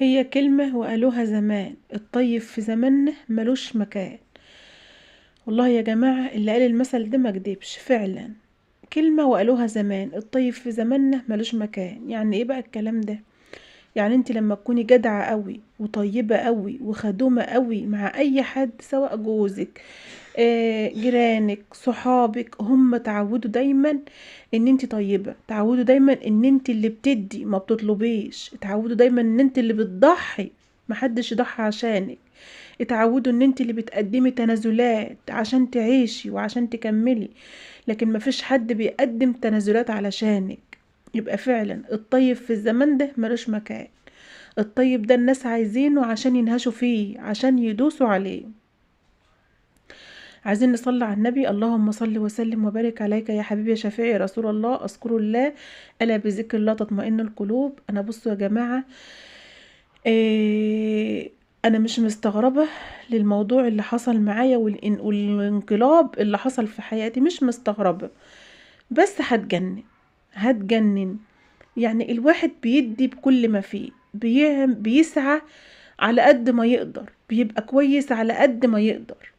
هي كلمة وقالوها زمان: الطيب في زماننا ملوش مكان. والله يا جماعة اللي قال المثل ده ما كدبش فعلا. كلمة وقالوها زمان: الطيب في زماننا ملوش مكان. يعني ايه بقى الكلام ده؟ يعني انت لما تكوني جدعة قوي وطيبة قوي وخدومة قوي مع اي حد، سواء جوزك، جيرانك، صحابك، هم تعودوا دايما ان انت طيبة، تعودوا دايما ان انت اللي بتدي ما بتطلبيش، تعودوا دايما ان انت اللي بتضحي، محدش يضحي عشانك، اتعودوا ان انت اللي بتقدمي تنازلات عشان تعيشي وعشان تكملي، لكن مفيش حد بيقدم تنازلات علشانك. يبقى فعلا الطيب في الزمن ده ملوش مكان. الطيب ده الناس عايزينه عشان ينهشوا فيه، عشان يدوسوا عليه. عايزين نصلي على النبي. اللهم صل وسلم وبارك عليك يا حبيبي يا شفيعي يا رسول الله. اذكروا الله الا بذكر الله تطمئن القلوب. انا بصوا يا جماعه، إيه، انا مش مستغربه للموضوع اللي حصل معايا والانقلاب اللي حصل في حياتي، مش مستغربه، بس هتجنن. يعني الواحد بيدي بكل ما فيه، بيسعى على قد ما يقدر، بيبقى كويس على قد ما يقدر،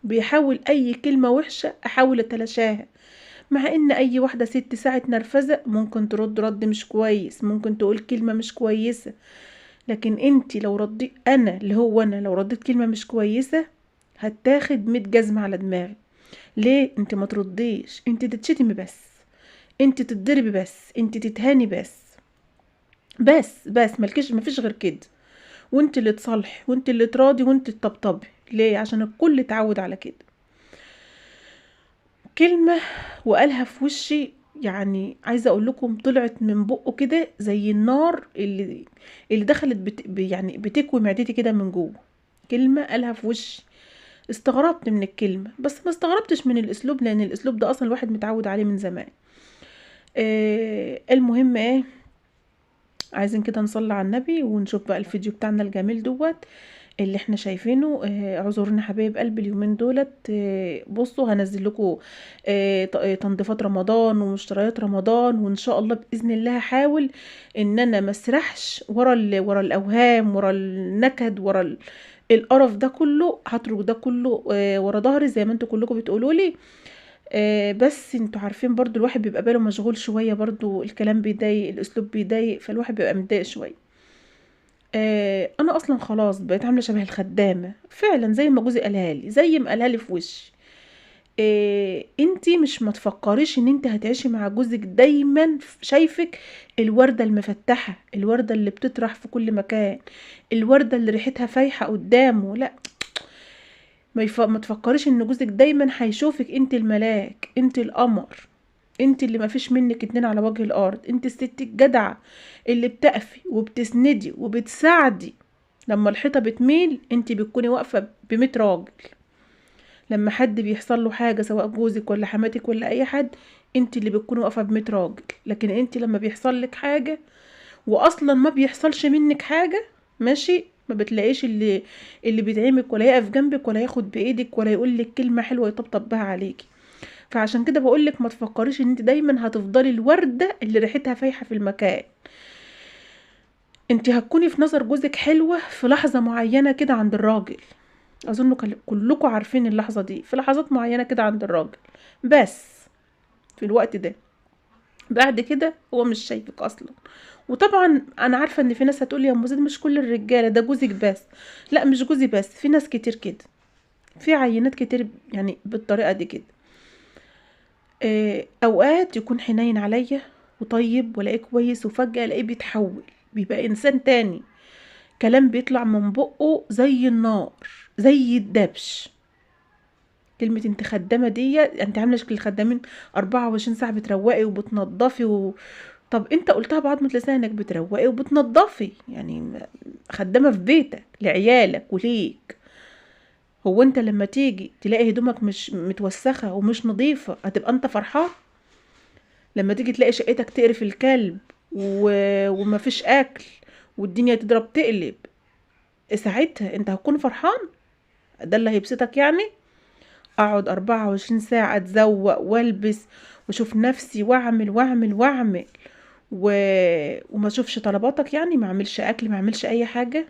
بيحاول اي كلمة وحشة احاول اتلاشاها. مع ان اي واحدة ست ساعة نرفزة ممكن ترد رد مش كويس، ممكن تقول كلمة مش كويسة، لكن انتي لو رديت، انا لو رديت كلمة مش كويسة هتاخد 100 جزمة على دماغي. ليه؟ انت ما ترديش، انت تتشتمي بس، انت تتضربي بس، انت تتهاني بس مفيش غير كده. وانت اللي تصالحي وانت اللي تراضي وانت تطبطبي. ليه؟ عشان الكل اتعود على كده. كلمة وقالها في وشي، يعني عايزة اقول لكم طلعت من بقه كده زي النار اللي دخلت يعني بتكوي معدتي كده من جوه. كلمة قالها في وشي، استغربت من الكلمة، بس ما استغربتش من الاسلوب، لان الاسلوب ده اصلا الواحد متعود عليه من زمان. المهم ايه، عايزين كده نصلي على النبي ونشوف بقى الفيديو بتاعنا الجميل دوت اللي احنا شايفينه. اعذرنا حبايب قلبي اليومين دولت. بصوا هنزل لكم تنظيفات رمضان ومشتريات رمضان، وان شاء الله باذن الله هحاول ان انا ما اسرحش ورا الاوهام، ورا النكد، ورا القرف ده كله، هترك ده كله ورا ظهري زي ما انتوا كلكم بتقولوا لي. بس انتوا عارفين برضو الواحد بيبقى باله مشغول شوية، برضو الكلام بيضايق، الاسلوب بيضايق، فالواحد بيبقى متضايق شوية. انا اصلا خلاص بقيت عامله شبه الخدامه فعلا، زي ما جوزي قالها لي، زي ما قالها لي في وشي. انتي مش ما تفكريش ان انت هتعيشي مع جوزك دايما شايفك الوردة المفتحة، الوردة اللي بتطرح في كل مكان، الوردة اللي ريحتها فايحة قدامه. لا، ما تفكريش ان جوزك دايما هيشوفك انت الملاك، انت القمر، انت اللي ما فيش منك اتنين على وجه الارض، انت الست الجدعة اللي بتقفي وبتسندي وبتساعدي. لما الحيطة بتميل انت بتكوني واقفة ب100 راجل. لما حد بيحصل له حاجة، سواء جوزك ولا حماتك ولا اي حد، انت اللي بتكوني واقفة ب100 راجل. لكن انت لما بيحصل لك حاجة واصلا ما بيحصلش منك حاجة، ماشي، ما بتلاقيش اللي بيدعمك ولا يقف جنبك ولا ياخد بايدك ولا يقول لك كلمة حلوة يطبطب بها عليكي. فعشان كده بقولك ما تفكريش ان انت دايما هتفضلي الوردة اللي ريحتها فايحة في المكان. انت هتكوني في نظر جوزك حلوة في لحظة معينة كده عند الراجل، اظن كلكم عارفين اللحظة دي، في لحظات معينة كده عند الراجل، بس في الوقت ده. بعد كده هو مش شايفك اصلا. وطبعا انا عارفة ان في ناس هتقولي يا ام زيد مش كل الرجالة، ده جوزك بس. لا، مش جوزي بس، في ناس كتير كده، في عينات كتير يعني بالطريقة دي كده. اوقات يكون حنين عليا وطيب ولاقيه كويس، وفجأة الاقيه بيتحول، بيبقى انسان تاني، كلام بيطلع من بقه زي النار، زي الدبش. كلمة انت خدامة دي، انت عاملة شكل الخدامين 24 ساعة بتروقي وبتنضفي طب انت قلتها بعضمة لسانك، بتروقي وبتنضفي، يعني خدامة في بيتك لعيالك وليك. هو انت لما تيجي تلاقي هدومك مش متوسخة ومش نظيفة هتبقى انت فرحان؟ لما تيجي تلاقي شقتك تقرف الكلب ومفيش اكل والدنيا تضرب تقلب، ساعتها انت هتكون فرحان؟ ده اللي هيبسطك يعني؟ اقعد 24 ساعة اتزوق والبس واشوف نفسي واعمل واعمل واعمل و... وما اشوفش طلباتك، يعني ما اعملش اكل، ما اعملش اي حاجه.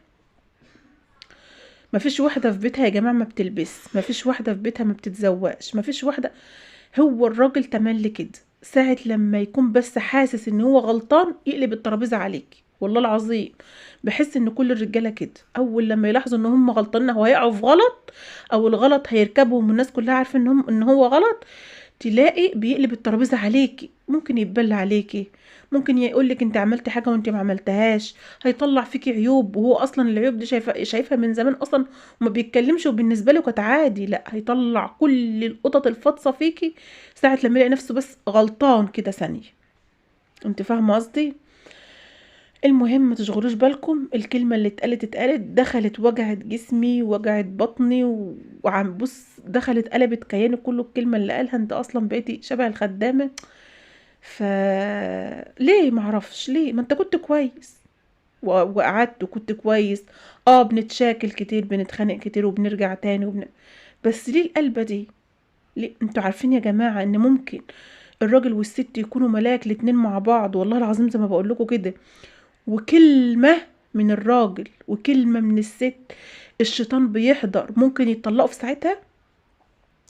ما فيش واحده في بيتها يا جماعه ما بتلبس، ما فيش واحده في بيتها ما بتتزوقش، ما فيش واحده. هو الراجل تملي كده، ساعة لما يكون بس حاسس ان هو غلطان يقلب الترابيزة عليكي، والله العظيم. بحس ان كل الرجالة كده، اول لما يلاحظوا ان هم غلطانين او هيقعوا في غلط، او الغلط هيركبهم والناس كلها عارفة ان هو غلط، تلاقي بيقلب الترابيزة عليكي، ممكن يتبلى عليكي، ممكن يقولك انت عملتي حاجة وانت ما عملتهاش، هيطلع فيكي عيوب وهو اصلا العيوب دي شايفها من زمان اصلا، وما بيتكلمش، وبالنسبة له كانت عادي. لا، هيطلع كل القطط الفاطسة فيكي ساعة لما يلاقي نفسه بس غلطان كده ثانية. انت فاهمة قصدي؟ المهم ما تشغلوش بالكم، الكلمة اللي اتقالت دخلت وجعت جسمي وجعت بطني وعم بص دخلت قلبت كياني كله. الكلمة اللي قالها انت اصلا بقيتي شبه الخدامة. ف ليه معرفش ليه، ما انت كنت كويس وقعدت وكنت كويس. اه بنتشاكل كتير، بنتخانق كتير، وبنرجع تاني بس ليه القلبة دي؟ ليه؟ انتوا عارفين يا جماعة ان ممكن الراجل والست يكونوا ملاك الاتنين مع بعض، والله العظيم زي ما بقول لكم كده، وكلمة من الراجل وكلمة من الست الشيطان بيحضر ممكن يتطلقوا في ساعتها.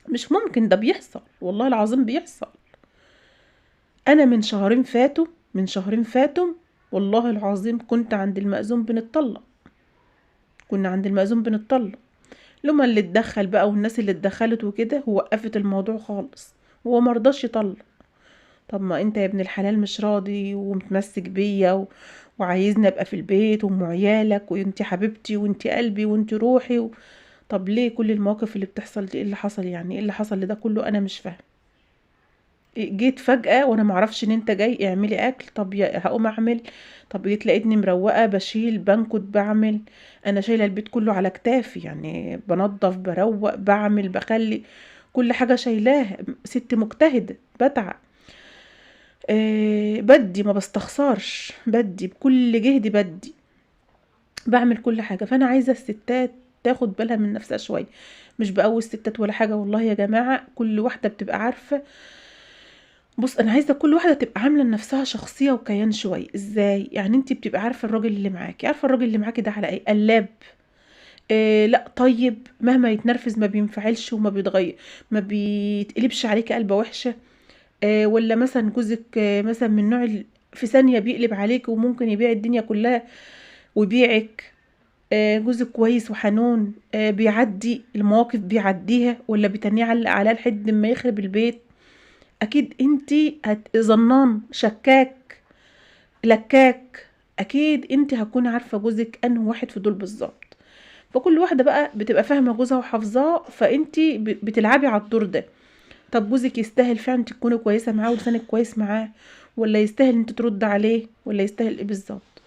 مش ممكن، ده بيحصل، والله العظيم بيحصل. انا من شهرين فاتوا والله العظيم كنت عند المأذون بنتطلق، كنا عند المأذون بنتطلق. لما اللي اتدخل بقى والناس اللي اتدخلت وكده وقفت الموضوع خالص، هو مرضاش يطلق. طب ما انت يا ابن الحلال مش راضي ومتمسك بيا وعايزني ابقى في البيت وام عيالك، وانت حبيبتي وانت قلبي وانت روحي طب ليه كل المواقف اللي بتحصل دي؟ ايه اللي حصل يعني؟ ايه اللي حصل لده كله؟ انا مش فاهم. جيت فجأة وانا معرفش ان انت جاي اعملي اكل، طب هقوم اعمل. طب جيت لقيتني مروقة بشيل بنكت بعمل، انا شايلة البيت كله على كتافي، يعني بنظف بروق بعمل بخلي كل حاجة شايلاها، ست مجتهدة بتعب. بدي ما بستخسرش، بدي بكل جهدي، بدي بعمل كل حاجة. فأنا عايزة الستات تاخد بالها من نفسها شوية، مش بقوي الستات ولا حاجة والله يا جماعة، كل واحدة بتبقى عارفة. بص أنا عايزة كل واحدة تبقى عاملة لنفسها شخصية وكيان شوية. ازاي يعني؟ انت بتبقى عارفة الراجل اللي معاكي، عارفة الراجل اللي معاكي ده على ايه، قلاب، لا طيب، مهما يتنرفز ما بينفعلش وما بيتغير، ما بيتقلبش عليكي قلبة وحشة. ولا مثلا جوزك مثلا من نوع في ثانية بيقلب عليك وممكن يبيع الدنيا كلها ويبيعك. جوزك كويس وحنون، بيعدي المواقف بيعديها، ولا بتنيه على لحد ما يخرب البيت. اكيد انتي ظنان شكاك لكاك، اكيد انتي هتكوني عارفة جوزك انه واحد في دول بالظبط. فكل واحدة بقى بتبقى فاهمة جوزها وحافظاه، فانتي بتلعبي على الدور ده. طب جوزك يستاهل فعلا تكوني كويسة معاه ولسانك كويس معاه، ولا يستاهل انت ترد عليه، ولا يستاهل ايه بالظبط؟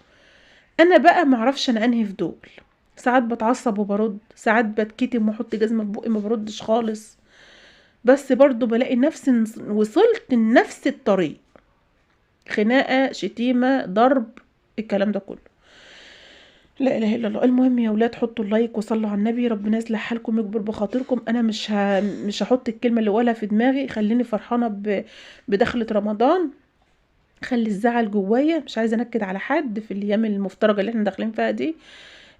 انا بقى معرفش انا انهي في دول. ساعات بتعصب وبرد، ساعات بتكتم واحط جزمة في بقي ما بردش خالص، بس برضو بلاقي نفسي وصلت لنفس الطريق، خناقة شتيمة ضرب، الكلام ده كله. لا اله الا الله. المهم يا ولاد حطوا اللايك وصلوا على النبي، ربنا يصلح حالكم يكبر بخاطركم. انا مش هحط الكلمه اللي ولا في دماغي، خليني فرحانه بدخلة رمضان، خلي الزعل جوايا، مش عايزه انكد على حد في الايام المفترجه اللي احنا داخلين فيها دي.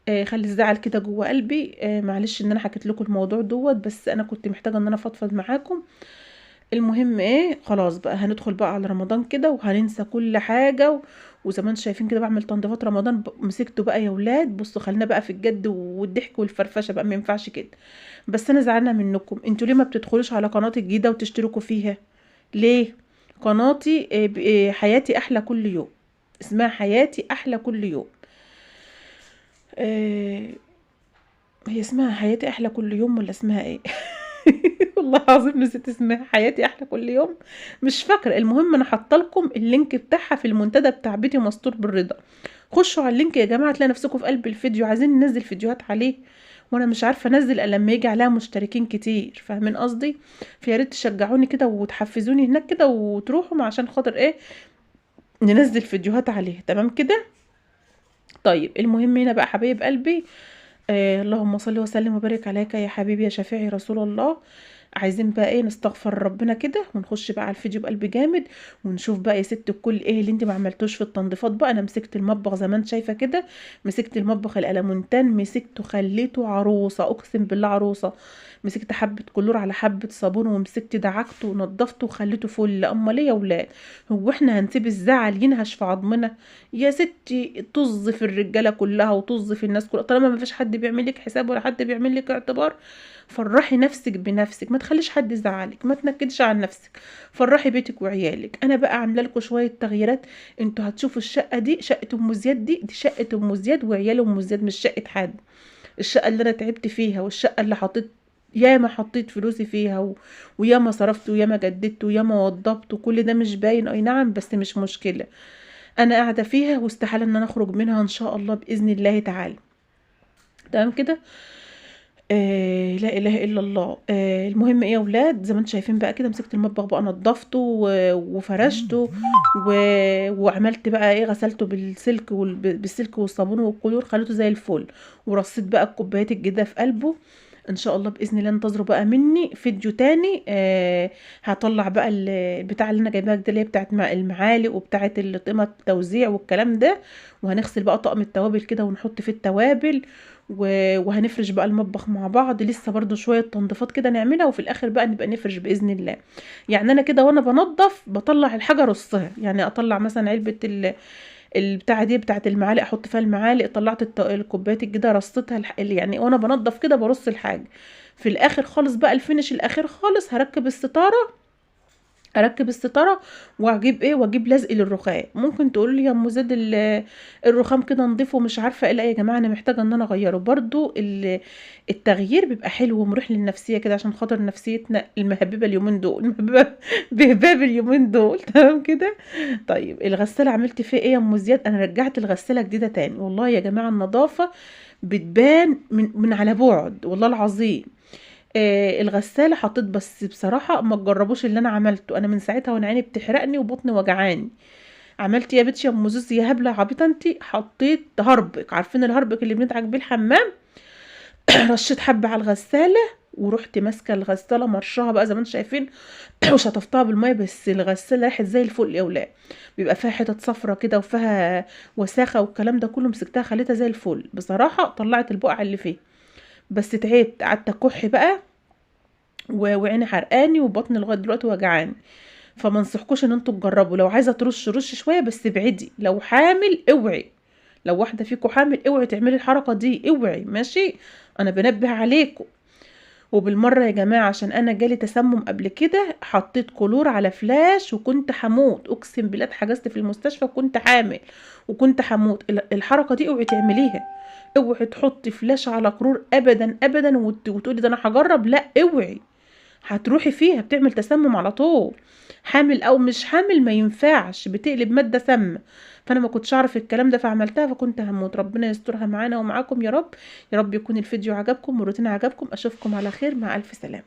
خلي الزعل كده جوا قلبي. معلش ان انا حكيت لكم الموضوع دوت، بس انا كنت محتاجه ان انا افضفض معاكم. المهم ايه، خلاص بقى هندخل بقى على رمضان كده وهننسى كل حاجة وزي ما انتم شايفين كده بعمل تنظيفات رمضان مسكته بقى يا ولاد. بصوا خلينا بقى في الجد والضحك والفرفشة بقى، ما ينفعش كده. بس انا زعلانة منكم، انتوا ليه ما بتدخلوش على قناتي الجديدة وتشتركوا فيها؟ ليه؟ قناتي حياتي احلى كل يوم، اسمها حياتي احلى كل يوم. آه، هي اسمها حياتي احلى كل يوم ولا اسمها ايه؟ والله العظيم نسيت اسمها، حياتي احلى كل يوم، مش فاكره. المهم انا حاطه لكم اللينك بتاعها في المنتدى بتاع بيتي مستور بالرضا. خشوا على اللينك يا جماعه، تلاقي نفسكم في قلب الفيديو. عايزين ننزل فيديوهات عليه وانا مش عارفه انزل الا لما يجي عليها مشتركين كتير، فاهمين قصدي؟ فيا ريت تشجعوني كده وتحفزوني هناك كده وتروحوا عشان خاطر ايه، ننزل فيديوهات عليه، تمام كده. طيب المهم هنا بقى حبايب قلبي، اللهم صل وسلم وبارك عليك يا حبيبي يا شفيعي رسول الله. عايزين بقى ايه نستغفر ربنا كده ونخش بقى على الفيديو بقلب جامد، ونشوف بقى يا ست الكل ايه اللي انت ما عملتوش في التنظيفات بقى. انا مسكت المطبخ زي ما انت شايفه كده، مسكت المطبخ الالمونتان، مسكته خليته عروسه، اقسم بالله عروسه. مسكت حبه كلور على حبه صابون، ومسكت دعكته ونضفته وخليته فل. امال ايه يا ولاد؟ هو احنا هنسيب الزعل ينهش في عظمنا؟ يا ستي طز في الرجاله كلها وطز في الناس كلها، طالما ما فيش حد بيعمل لك حساب ولا حد بيعمل لك اعتبار. فرحي نفسك بنفسك، ما تخليش حد يزعلك، ما تنكدش عن نفسك، فرحي بيتك وعيالك. انا بقى عامله لكم شويه تغييرات. انتوا هتشوفوا الشقه دي شقه ام زياد، دي شقه ام زياد وعيال ام زياد، مش شقه حد. الشقه اللي انا تعبت فيها، والشقه اللي حطيت ياما حطيت فلوسي فيها وياما صرفت وياما جددت وياما وضبت، وكل ده مش باين، اي نعم، بس مش مشكله. انا قاعده فيها واستحاله ان انا اخرج منها ان شاء الله باذن الله تعالى. تمام كده. لا اله الا الله. المهم ايه يا ولاد، زي ما انتم شايفين بقى كده، مسكت المطبخ بقى نضفته وفرشته وعملت بقى ايه، غسلته بالسلك بالسلك والصابون والكلور، خليته زي الفل. ورصيت بقى الكوبايات الجديده في قلبه. ان شاء الله باذن الله انتظروا بقى مني فيديو تاني. هطلع بقى البتاع اللي انا جايباها ده، اللي هي بتاعت المعالق وبتاعت الطماط التوزيع والكلام ده. وهنغسل بقى طقم التوابل كده ونحط فيه التوابل، وهنفرش بقى المطبخ مع بعض. لسه برضو شويه تنظيفات كده نعملها، وفي الاخر بقى نبقى نفرش باذن الله. يعني انا كده وانا بنظف بطلع الحاجه رصها، يعني اطلع مثلا علبه البتاعه دي بتاعه المعالق، احط فيها المعالق، طلعت الكوبايات الجديده رصيتها يعني وانا بنضف كده برص الحاجه. في الاخر خالص بقى الفينش الاخير خالص، اركب الستاره واجيب ايه، واجيب لزق للرخام. ممكن تقولوا لي يا ام زاد الرخام كده نضيفه ومش عارفه ايه. لا يا جماعه، انا محتاجه ان انا اغيره برضو. التغيير بيبقى حلو ومريح للنفسيه كده، عشان خاطر نفسيتنا المهببه اليومين دول، المهببه بهباب اليومين دول. تمام كده. طيب الغساله عملت فيه ايه يا ام زياد؟ انا رجعت الغساله جديده تاني. والله يا جماعه النظافه بتبان من على بعد، والله العظيم. الغسالة حطيت، بس بصراحة ما تجربوش اللي انا عملته. انا من ساعتها وانا عيني بتحرقني وبطني وجعاني. عملت يا بنتي يا ام زوزي يا هبله عبيطه انتي، حطيت هربك، عارفين الهربك اللي بندعك بيه الحمام؟ رشيت حبه على الغساله، ورحت ماسكه الغساله مرشاها بقى زي ما انتم شايفين وشطفتها بالميه. بس الغساله راحت زي الفل يا ولاد. بيبقى فيها حتت صفرة كده وفيها وساخه والكلام ده كله، مسكتها خليتها زي الفل بصراحه، طلعت البقع اللي فيه. بس تعبت، قعدت اكح بقى وعيني حرقاني وبطني لغايه دلوقتي وجعاني. فما انصحكوش ان انتوا تجربوا. لو عايزه رش شويه بس ابعدي. لو حامل اوعي، لو واحده فيكم حامل اوعي تعملي الحركه دي، اوعي ماشي. انا بنبه عليكم. وبالمره يا جماعه، عشان انا جالي تسمم قبل كده، حطيت كلور على فلاش وكنت هموت، اقسم بالله اتحجزت في المستشفى وكنت حامل وكنت هموت. الحركه دي اوعي تعمليها. اوعي تحطي فلاش على قرور ابدا ابدا وتقولي ده انا هجرب. لا اوعي، هتروحي فيها، بتعمل تسمم على طول. حامل او مش حامل ما ينفعش، بتقلب ماده سامه. فانا ما كنتش اعرف الكلام ده فعملتها، فكنت هموت. ربنا يسترها معانا ومعاكم يا رب. يا رب يكون الفيديو عجبكم والروتين عجبكم. اشوفكم على خير، مع الف سلامه.